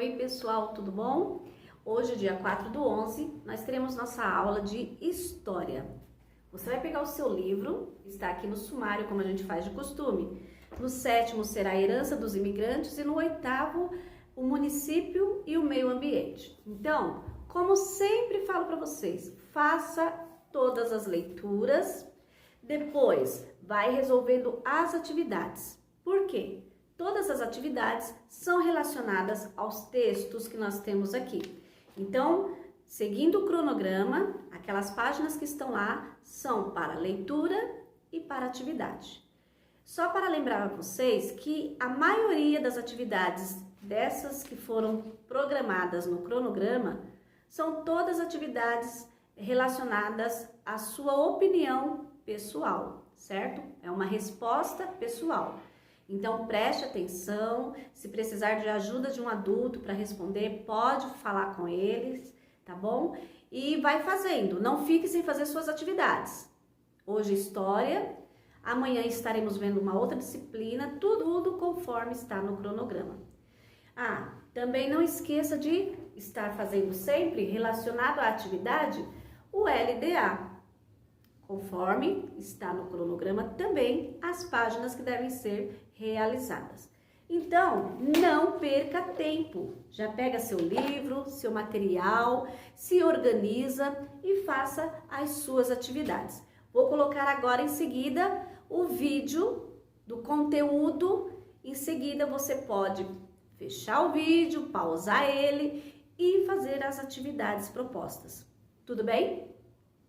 Oi pessoal, tudo bom? Hoje, dia 4/11, nós teremos nossa aula de História. Você vai pegar o seu livro, está aqui no sumário, como a gente faz de costume. No 7º será a herança dos imigrantes e no 8º o município e o meio ambiente. Então, como sempre falo para vocês, faça todas as leituras, depois vai resolvendo as atividades. Por quê? Todas as atividades são relacionadas aos textos que nós temos aqui. Então, seguindo o cronograma, aquelas páginas que estão lá são para leitura e para atividade. Só para lembrar a vocês que a maioria das atividades dessas que foram programadas no cronograma são todas atividades relacionadas à sua opinião pessoal, certo? É uma resposta pessoal. Então, preste atenção, se precisar de ajuda de um adulto para responder, pode falar com eles, tá bom? E vai fazendo, não fique sem fazer suas atividades. Hoje, História, amanhã estaremos vendo uma outra disciplina, tudo conforme está no cronograma. Também não esqueça de estar fazendo sempre, relacionado à atividade, o LDA. Conforme está no cronograma também as páginas que devem ser realizadas. Então, não perca tempo. Já pega seu livro, seu material, se organiza e faça as suas atividades. Vou colocar agora em seguida o vídeo do conteúdo. Em seguida você pode fechar o vídeo, pausar ele e fazer as atividades propostas. Tudo bem?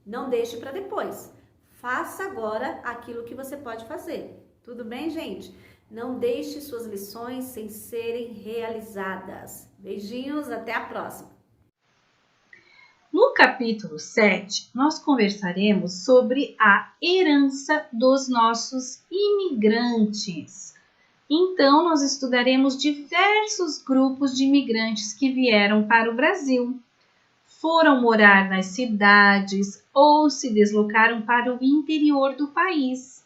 Não deixe para depois. Faça agora aquilo que você pode fazer. Tudo bem, gente? Não deixe suas lições sem serem realizadas. Beijinhos, até a próxima! No capítulo 7, nós conversaremos sobre a herança dos nossos imigrantes. Então, nós estudaremos diversos grupos de imigrantes que vieram para o Brasil. Foram morar nas cidades ou se deslocaram para o interior do país,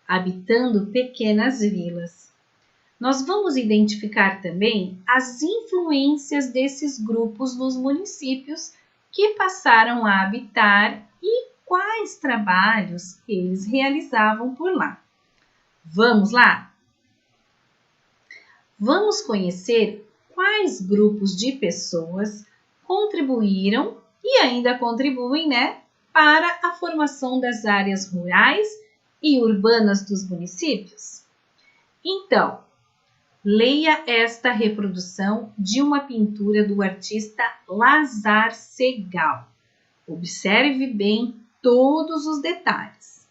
habitando pequenas vilas. Nós vamos identificar também as influências desses grupos nos municípios que passaram a habitar e quais trabalhos eles realizavam por lá. Vamos lá? Vamos conhecer quais grupos de pessoas contribuíram e ainda contribuem, para a formação das áreas rurais e urbanas dos municípios? Então, leia esta reprodução de uma pintura do artista Lazar Segal. Observe bem todos os detalhes.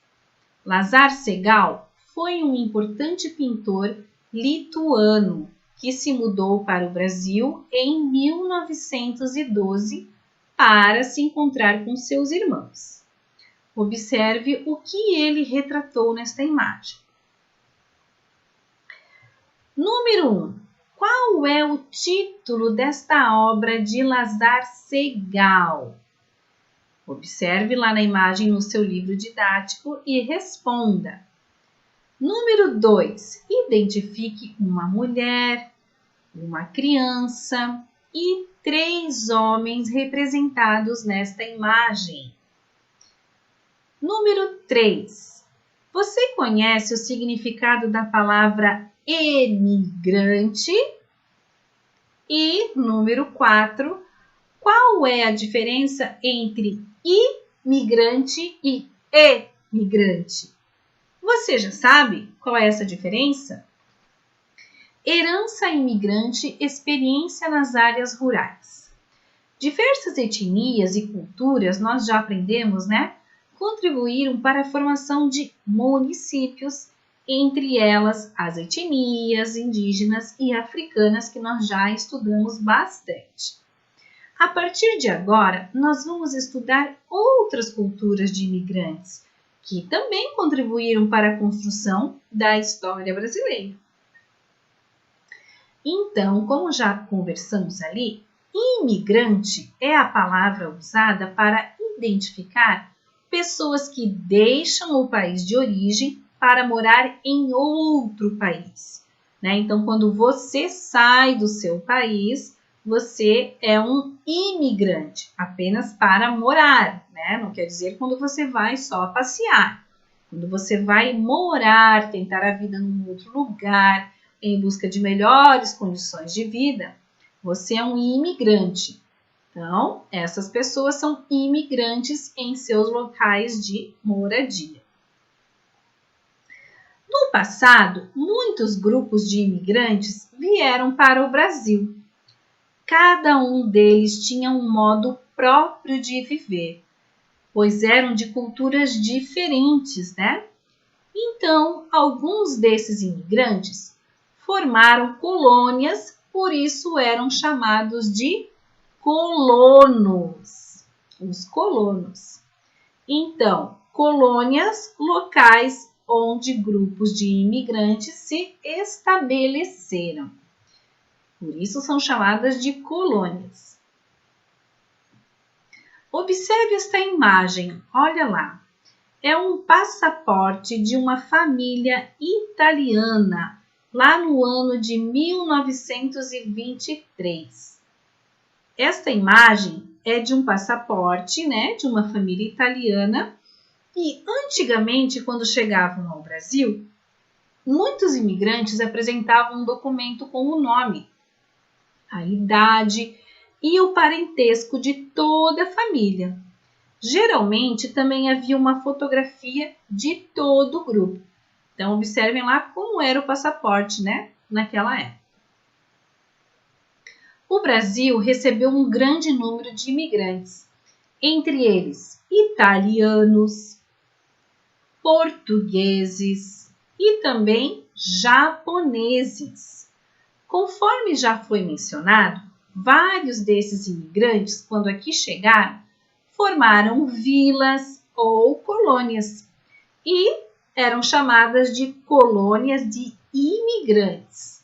Lazar Segal foi um importante pintor lituano que se mudou para o Brasil em 1912 para se encontrar com seus irmãos. Observe o que ele retratou nesta imagem. Número 1. Qual é o título desta obra de Lazar Segal? Observe lá na imagem no seu livro didático e responda. Número 2. Identifique uma mulher, uma criança e 3 homens representados nesta imagem. Número 3. Você conhece o significado da palavra emigrante? E número 4. Qual é a diferença entre imigrante e emigrante? Você já sabe qual é essa diferença? Herança imigrante, experiência nas áreas rurais. Diversas etnias e culturas, nós já aprendemos, contribuíram para a formação de municípios, entre elas as etnias indígenas e africanas, que nós já estudamos bastante. A partir de agora, nós vamos estudar outras culturas de imigrantes, que também contribuíram para a construção da história brasileira. Então, como já conversamos ali, imigrante é a palavra usada para identificar pessoas que deixam o país de origem para morar em outro país. Então, quando você sai do seu país, você é um imigrante, apenas para morar, né? Não quer dizer quando você vai só passear. Quando você vai morar, tentar a vida num outro lugar, em busca de melhores condições de vida, você é um imigrante. Então, essas pessoas são imigrantes em seus locais de moradia. No passado, muitos grupos de imigrantes vieram para o Brasil. Cada um deles tinha um modo próprio de viver, pois eram de culturas diferentes, né? Então, alguns desses imigrantes formaram colônias, por isso eram chamados de colonos. Os colonos. Então, colônias, locais onde grupos de imigrantes se estabeleceram. Por isso são chamadas de colônias. Observe esta imagem, olha lá. É um passaporte de uma família italiana, lá no ano de 1923. Esta imagem é de um passaporte, né, de uma família italiana, e antigamente, quando chegavam ao Brasil, muitos imigrantes apresentavam um documento com o nome, a idade e o parentesco de toda a família. Geralmente também havia uma fotografia de todo o grupo. Então observem lá como era o passaporte, né, naquela época. O Brasil recebeu um grande número de imigrantes, entre eles italianos, portugueses e também japoneses. Conforme já foi mencionado, vários desses imigrantes, quando aqui chegaram, formaram vilas ou colônias e eram chamadas de colônias de imigrantes.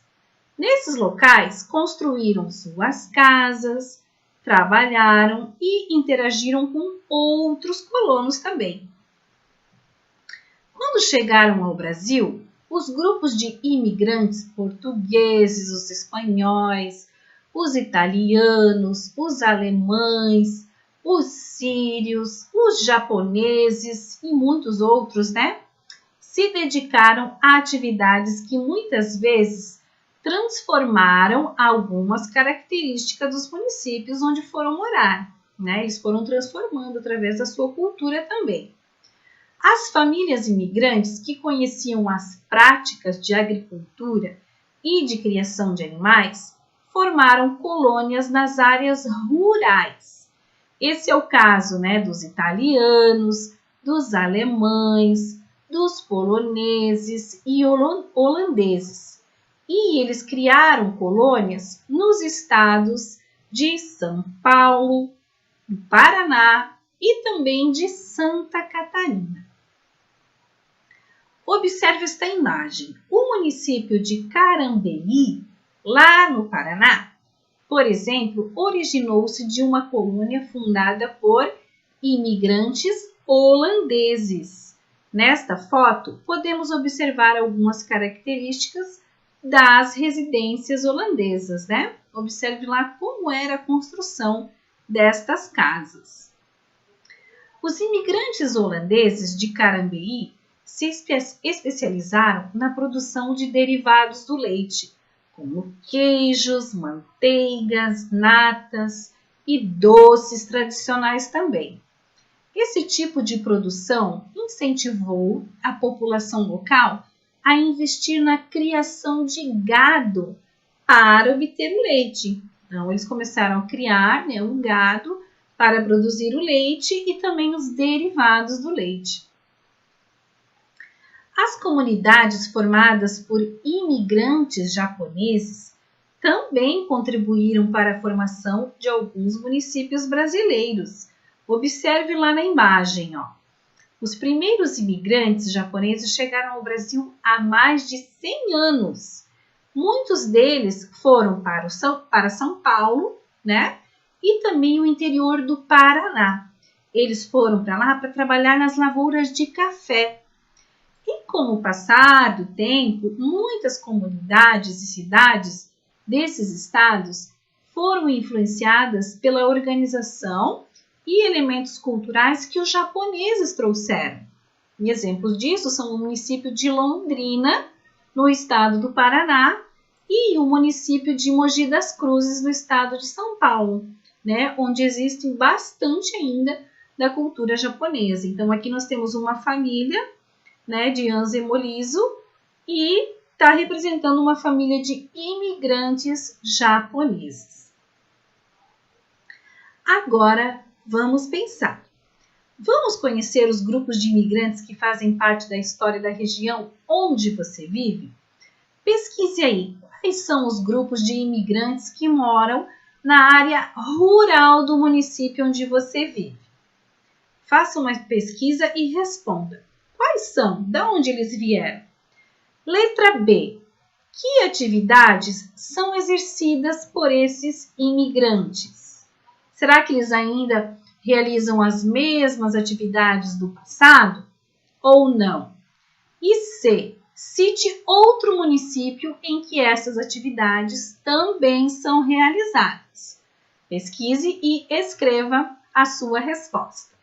Nesses locais, construíram suas casas, trabalharam e interagiram com outros colonos também. Quando chegaram ao Brasil, os grupos de imigrantes portugueses, os espanhóis, os italianos, os alemães, os sírios, os japoneses e muitos outros, né? Se dedicaram a atividades que muitas vezes transformaram algumas características dos municípios onde foram morar, né? Eles foram transformando através da sua cultura também. As famílias imigrantes que conheciam as práticas de agricultura e de criação de animais formaram colônias nas áreas rurais. Esse é o caso, né, dos italianos, dos alemães, dos poloneses e holandeses. E eles criaram colônias nos estados de São Paulo, do Paraná e também de Santa Catarina. Observe esta imagem. O município de Carambeí, lá no Paraná, por exemplo, originou-se de uma colônia fundada por imigrantes holandeses. Nesta foto, podemos observar algumas características das residências holandesas, né? Observe lá como era a construção destas casas. Os imigrantes holandeses de Carambeí se especializaram na produção de derivados do leite, como queijos, manteigas, natas e doces tradicionais também. Esse tipo de produção incentivou a população local a investir na criação de gado para obter o leite. Então, eles começaram a criar, né, um gado para produzir o leite e também os derivados do leite. As comunidades formadas por imigrantes japoneses também contribuíram para a formação de alguns municípios brasileiros. Observe lá na imagem, ó. Os primeiros imigrantes japoneses chegaram ao Brasil há mais de 100 anos. Muitos deles foram para São Paulo, né? E também o interior do Paraná. Eles foram para lá para trabalhar nas lavouras de café. E com o passar do tempo, muitas comunidades e cidades desses estados foram influenciadas pela organização e elementos culturais que os japoneses trouxeram. E exemplos disso são o município de Londrina, no estado do Paraná, e o município de Mogi das Cruzes, no estado de São Paulo, né, onde existe bastante ainda da cultura japonesa. Então, aqui nós temos uma família, né, de Anze Morizo e está representando uma família de imigrantes japoneses. Agora, vamos pensar. Vamos conhecer os grupos de imigrantes que fazem parte da história da região onde você vive? Pesquise aí quais são os grupos de imigrantes que moram na área rural do município onde você vive. Faça uma pesquisa e responda. Quais são? De onde eles vieram? Letra B. Que atividades são exercidas por esses imigrantes? Será que eles ainda realizam as mesmas atividades do passado ou não? E C. Cite outro município em que essas atividades também são realizadas. Pesquise e escreva a sua resposta.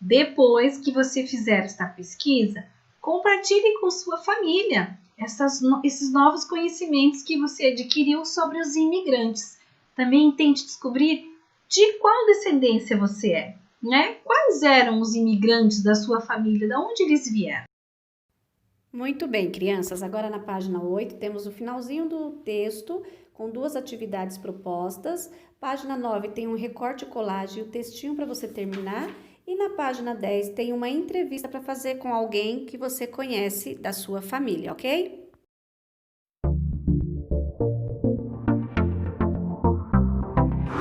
Depois que você fizer esta pesquisa, compartilhe com sua família esses novos conhecimentos que você adquiriu sobre os imigrantes. Também tente descobrir de qual descendência você é, né? Quais eram os imigrantes da sua família, de onde eles vieram? Muito bem, crianças. Agora na página 8 temos o finalzinho do texto com 2 atividades propostas. Página 9 tem um recorte e colagem e o textinho para você terminar. E na página 10 tem uma entrevista para fazer com alguém que você conhece da sua família, ok?